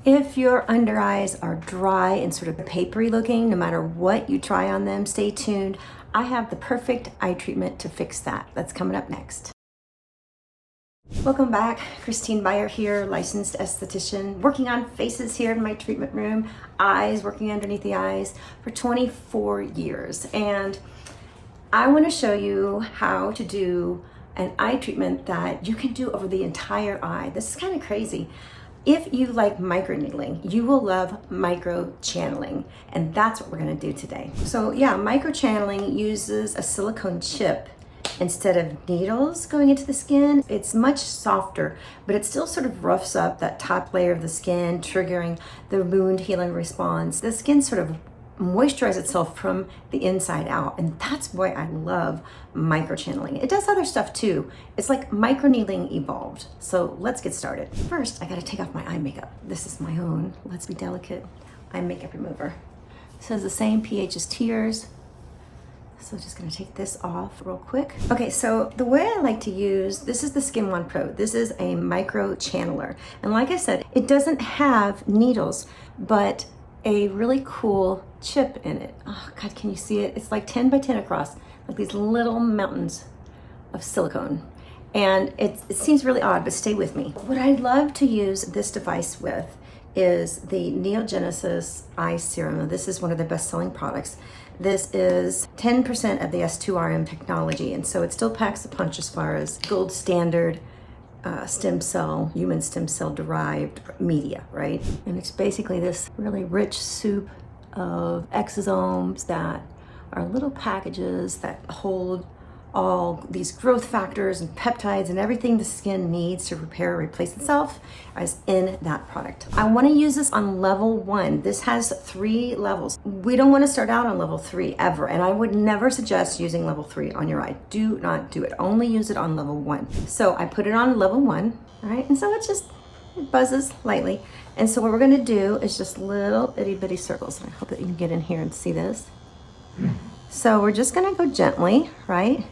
If your under eyes are dry and sort of papery looking, no matter what you try on them, stay tuned. I have the perfect eye treatment to fix that. That's coming up next. Welcome back. Christine Byer here, licensed esthetician, working on faces here in my treatment room, eyes, working underneath the eyes for 24 years. And I want to show you how to do an eye treatment that you can do over the entire eye. This is kind of crazy. If you like microneedling, you will love microchanneling, and that's what we're going to do today. So yeah, microchanneling uses a silicone chip instead of needles going into the skin. It's much softer, but it still sort of roughs up that top layer of the skin, triggering the wound healing response. The skin sort of moisturizes itself from the inside out, and that's why I love microchanneling. It does other stuff too. It's like microneedling evolved. So let's get started. First, I gotta take off my eye makeup. This is my own, let's be delicate, eye makeup remover. It says the same pH as tears. So just gonna take this off real quick. Okay, so the way I like to use, this is the Skin One Pro. This is a microchanneler. And like I said, it doesn't have needles, but a really cool chip in it. Oh God, can you see it? It's like 10 by 10 across, like these little mountains of silicone. And it seems really odd, but stay with me. What I love to use this device with is the Neogenesis Eye Serum. This is one of the best-selling products. This is 10% of the S2RM technology, and so it still packs a punch as far as gold standard human stem cell derived media, right? And it's basically this really rich soup of exosomes that are little packages that hold all these growth factors and peptides and everything the skin needs to repair or replace itself is in that product. I want to use this on level 1. This has 3 levels. We don't want to start out on level 3 ever, and I would never suggest using level 3 on your eye. Do not do it. Only use it on level 1. So I put it on level 1, all right? And so it buzzes lightly. And so what we're going to do is just little itty bitty circles. I hope that you can get in here and see this. So we're just going to go gently, right?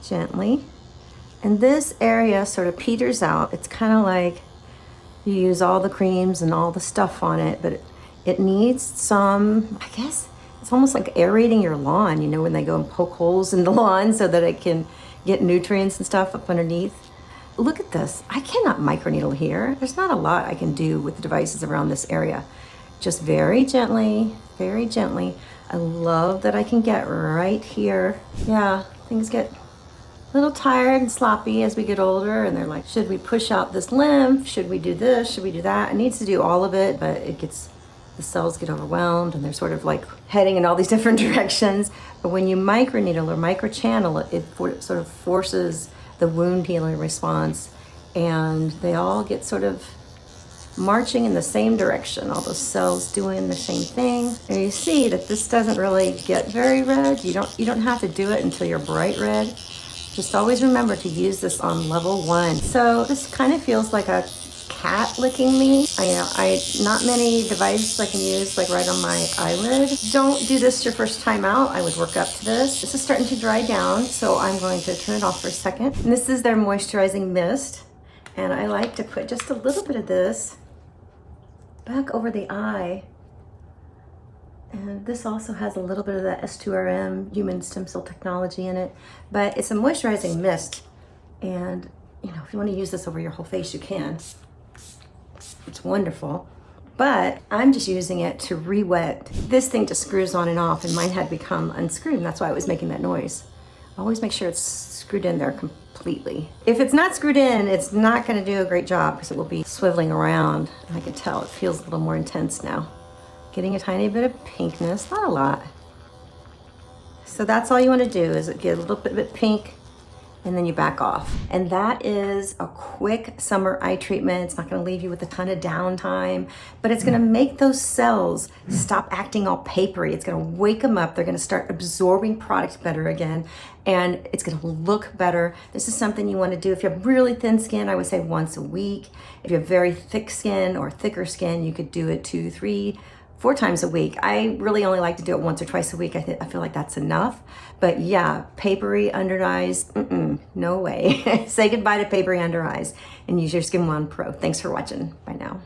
Gently. And this area sort of peters out. It's kind of like you use all the creams and all the stuff on it, but it needs some, I guess, it's almost like aerating your lawn, you know, when they go and poke holes in the lawn so that it can get nutrients and stuff up underneath. Look at this. I cannot microneedle here. There's not a lot I can do with the devices around this area. Just very gently, very gently. I love that I can get right here. Yeah, things get a little tired and sloppy as we get older, and they're like, should we push out this lymph? Should we do this? Should we do that? It needs to do all of it, but the cells get overwhelmed and they're sort of like heading in all these different directions. But when you microneedle or microchannel, it sort of forces the wound healing response, and they all get sort of marching in the same direction, all those cells doing the same thing. And you see that this doesn't really get very red. You don't have to do it until you're bright red. Just always remember to use this on level 1. So this kind of feels like a cat licking me. Not many devices I can use like right on my eyelid. Don't do this your first time out. I would work up to this. This is starting to dry down, so I'm going to turn it off for a second. And this is their moisturizing mist. And I like to put just a little bit of this back over the eye. And this also has a little bit of that S2RM human stem cell technology in it, but it's a moisturizing mist. And if you want to use this over your whole face, you can. It's wonderful, but I'm just using it to re-wet. This thing just screws on and off, and mine had become unscrewed, and that's why it was making that noise. Always make sure it's screwed in there completely. If it's not screwed in, it's not going to do a great job because it will be swiveling around. And I can tell it feels a little more intense now. Getting a tiny bit of pinkness, not a lot. So that's all you want to do is get a little bit pink, and then you back off. And that is a quick summer eye treatment. It's not going to leave you with a ton of downtime, but it's going to make those cells stop acting all papery. It's going to wake them up. They're going to start absorbing product better again, and it's going to look better. This is something you want to do if you have really thin skin. I would say once a week. If you have very thick skin or thicker skin, you could do it 2, 3, 4 times a week. I really only like to do it once or twice a week. I feel like that's enough. But yeah, papery under eyes, no way. Say goodbye to papery under eyes and use your Skin One Pro. Thanks for watching. Bye now.